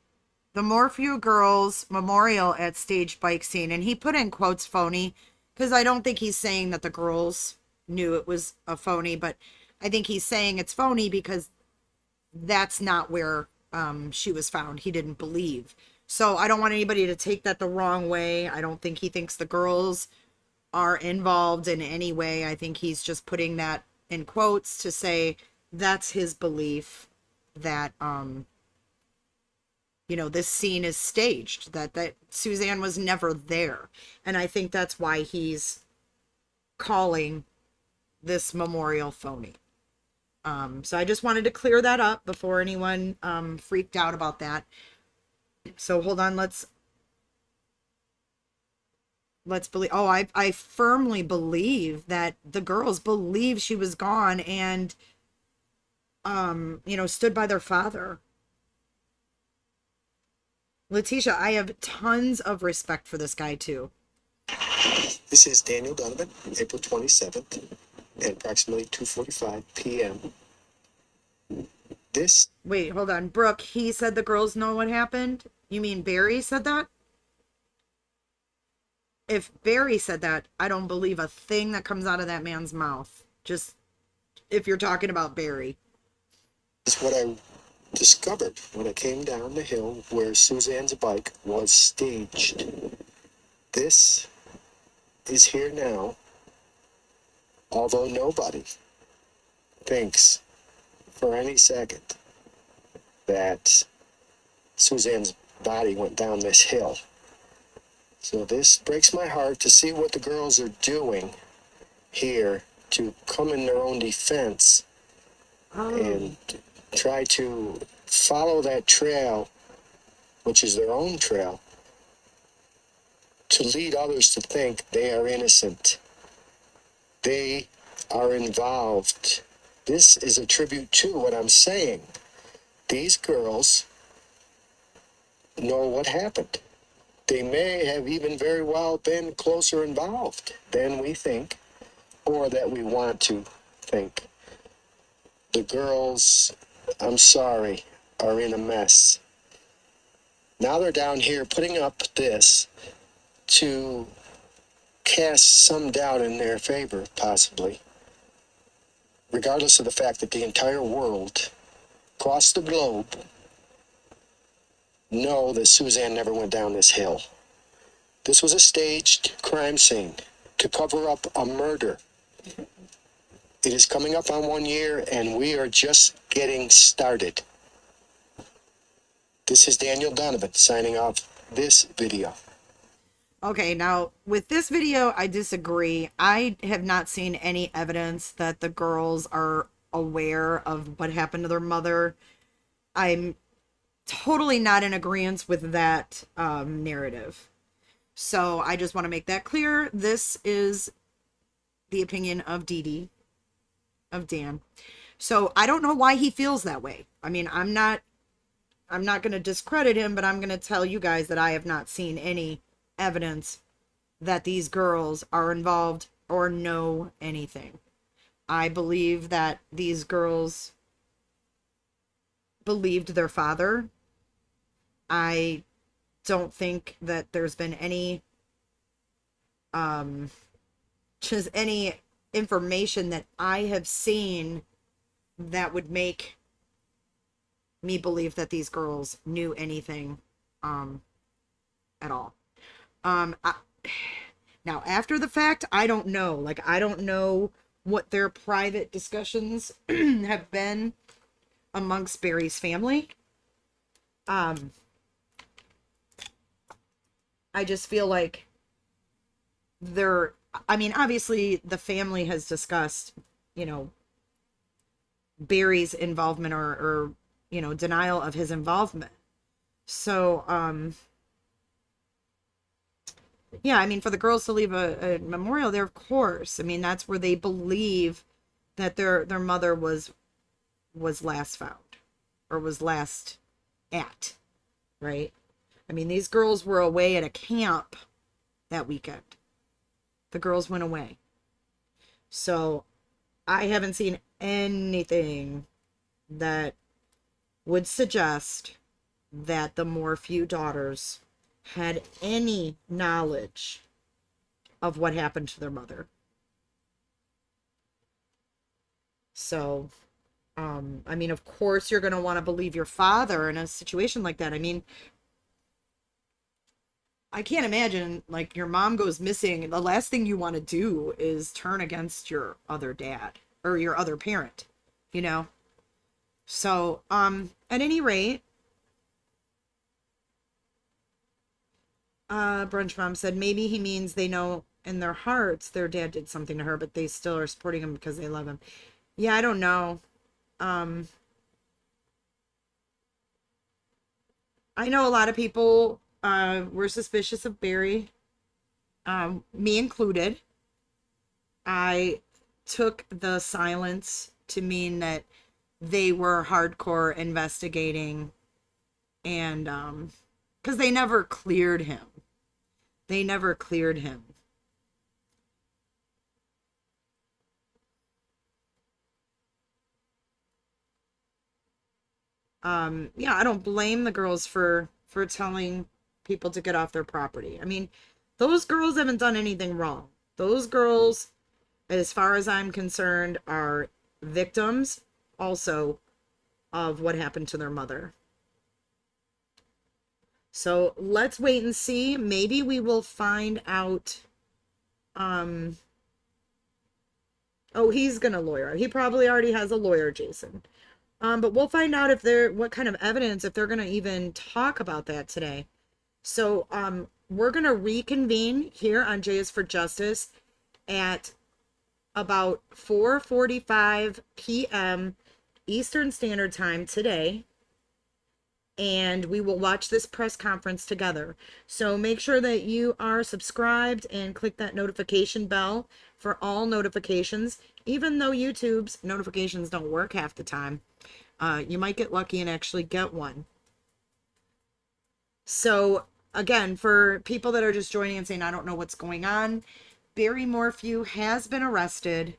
Morphew Girls Memorial at Staged Bike Scene. And he put in quotes phony because I don't think he's saying that the girls knew it was a phony, but I think he's saying it's phony because that's not where she was found. He didn't believe. So I don't want anybody to take that the wrong way. I don't think he thinks the girls are involved in any way. I think he's just putting that in quotes to say that's his belief that this scene is staged, that Suzanne was never there. And I think that's why he's calling this memorial phony. So I just wanted to clear that up before anyone freaked out about that. So hold on, let's believe. Oh, I firmly believe that the girls believe she was gone and stood by their father. Letitia, I have tons of respect for this guy too. This is Daniel Donovan, April 27th at approximately 2:45 p.m. Wait, hold on. Brooke, he said the girls know what happened? You mean Barry said that? If Barry said that, I don't believe a thing that comes out of that man's mouth. Just if you're talking about Barry. This is what I discovered when I came down the hill where Suzanne's bike was staged. This is here now, although nobody thinks for any second that Suzanne's body went down this hill. So this breaks my heart to see what the girls are doing here to come in their own defense and try to follow that trail, which is their own trail, to lead others to think they are innocent. They are involved. This is a tribute to what I'm saying. these girls know what happened. They may have even very well been closer involved than we think, or that we want to think. The girls, I'm sorry, are in a mess. Now they're down here putting up this to cast some doubt in their favor, possibly, regardless of the fact that the entire world, across the globe, know that Suzanne never went down this hill. This was a staged crime scene to cover up a murder. It is coming up on 1 year, and we are just getting started. This is Daniel Donovan signing off this video. Okay, now with this video, I disagree. I have not seen any evidence that the girls are aware of what happened to their mother. I'm totally not in agreement with that narrative. So I just want to make that clear. This is the opinion of Dee, of Dan. So I don't know why he feels that way. I mean, I'm not going to discredit him, but I'm going to tell you guys that I have not seen any evidence that these girls are involved or know anything. I believe that these girls believed their father. I don't think that there's been any just any information that I have seen that would make me believe that these girls knew anything at all. Now after the fact, I don't know. Like, I don't know what their private discussions have been amongst Barry's family. I just feel like I mean, obviously the family has discussed, you know, Barry's involvement or you know, denial of his involvement. So, yeah, I mean, for the girls to leave a memorial there, of course. I mean, that's where they believe that their mother was last found, or was last at, right? I mean, these girls were away at a camp that weekend. The girls went away. So I haven't seen anything that would suggest that the Morphew daughters had any knowledge of what happened to their mother. So, I mean, of course you're going to want to believe your father in a situation like that. I mean, I can't imagine, like, your mom goes missing. The last thing you want to do is turn against your other dad or your other parent, you know? So, at any rate, Brunch Mom said, maybe he means they know in their hearts their dad did something to her, but they still are supporting him because they love him. Yeah, I don't know. I know a lot of people were suspicious of Barry, me included. I took the silence to mean that they were hardcore investigating, and because they never cleared him. They never cleared him. Yeah, I don't blame the girls for telling people to get off their property. I mean, those girls haven't done anything wrong. Those girls, as far as I'm concerned, are victims also of what happened to their mother. So let's wait and see. Maybe we will find out. Oh, he's gonna lawyer. He probably already has a lawyer, Jason. But we'll find out if what kind of evidence, if they're gonna even talk about that today. So we're gonna reconvene here on J is for Justice at about 4:45 p.m. Eastern Standard Time today. And we will watch this press conference together. So make sure that you are subscribed and click that notification bell for all notifications, even though YouTube's notifications don't work half the time. You might get lucky and actually get one. So again, for people that are just joining and saying, I don't know what's going on, Barry Morphew has been arrested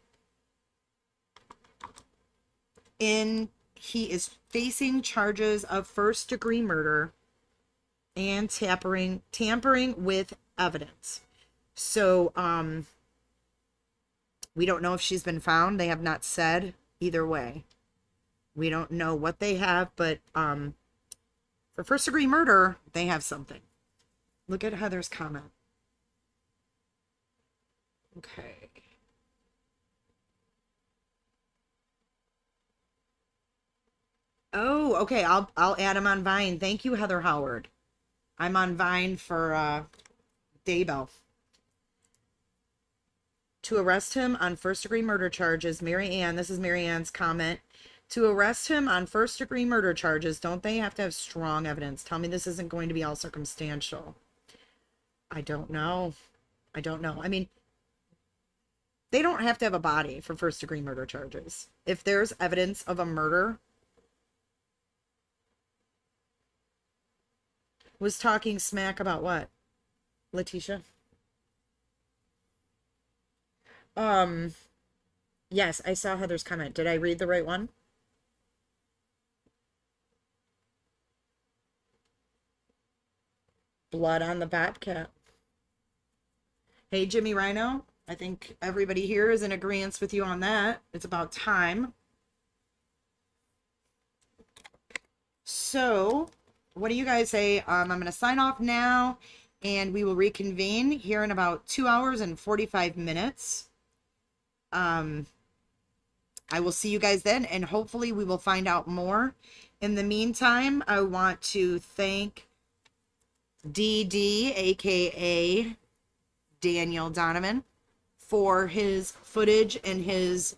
he is facing charges of first-degree murder and tampering with evidence. So, we don't know if she's been found. They have not said either way. We don't know what they have, but for first-degree murder, they have something. Look at Heather's comment. Okay. Oh, okay. I'll add him on Vine. Thank you, Heather Howard. I'm on Vine for Daybell. To arrest him on first-degree murder charges, Mary Ann, this is Mary Ann's comment. To arrest him on first-degree murder charges, don't they have to have strong evidence? Tell me this isn't going to be all circumstantial. I don't know. I don't know. I mean, they don't have to have a body for first-degree murder charges. If there's evidence of a murder, was talking smack about what? Letitia? Yes, I saw Heather's comment. Did I read the right one? Blood on the Bobcat. Hey, Jimmy Rhino. I think everybody here is in agreement with you on that. It's about time. So, what do you guys say? I'm going to sign off now, and we will reconvene here in about 2 hours and 45 minutes. I will see you guys then, and hopefully we will find out more. In the meantime, I want to thank DD, aka Daniel Donovan, for his footage and his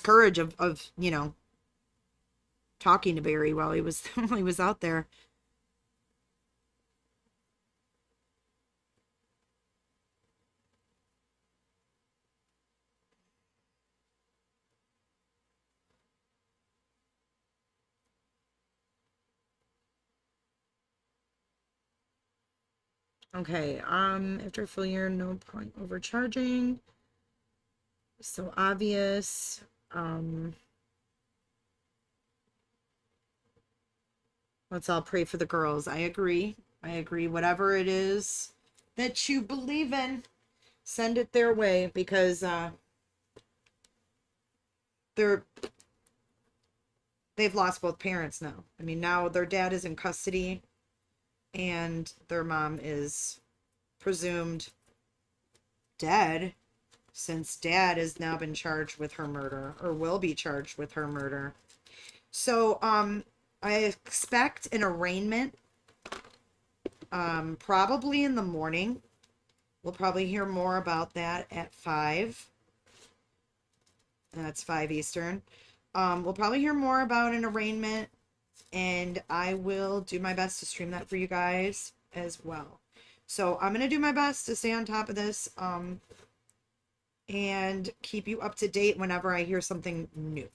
courage of you know, talking to Barry while he was while he was out there. Okay, after a full year, no point overcharging. So obvious. Let's all pray for the girls. I agree. I agree. Whatever it is that you believe in, send it their way, because they've lost both parents now. I mean, now their dad is in custody and their mom is presumed dead, since dad has now been charged with her murder, or will be charged with her murder. So I expect an arraignment probably in the morning. We'll probably hear more about that at 5. That's 5 Eastern. We'll probably hear more about an arraignment, and I will do my best to stream that for you guys as well. So I'm going to do my best to stay on top of this and keep you up to date whenever I hear something new.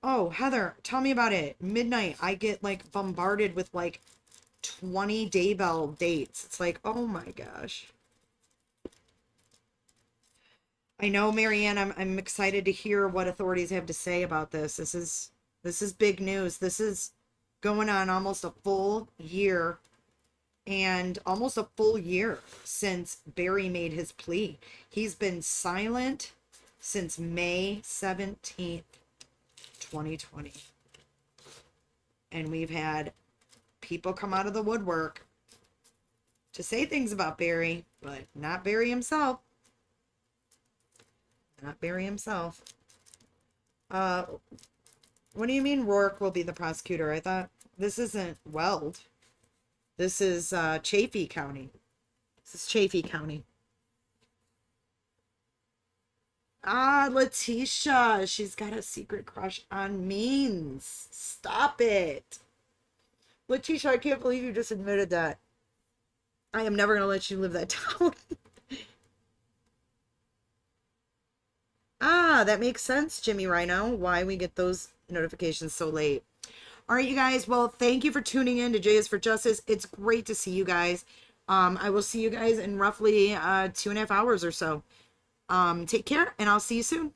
Oh, Heather, tell me about it. Midnight, I get like bombarded with like 20 Daybell dates. It's like, oh my gosh. I know, Marianne, I'm excited to hear what authorities have to say about this. This is big news. This is going on almost a full year, and almost a full year since Barry made his plea. He's been silent since May 17th, 2020. And we've had people come out of the woodwork to say things about Barry, but not Barry himself. Not Barry himself. What do you mean Rourke will be the prosecutor? I thought this isn't Weld. This is Chaffee County. This is Chaffee County. Ah, Letitia. She's got a secret crush on Means. Stop it. Letitia, I can't believe you just admitted that. I am never going to let you live that down. Ah, that makes sense, Jimmy Rhino, why we get those notifications so late. All right, you guys. Well, thank you for tuning in to J is for Justice. It's great to see you guys. I will see you guys in roughly 2.5 hours or so. Take care, and I'll see you soon.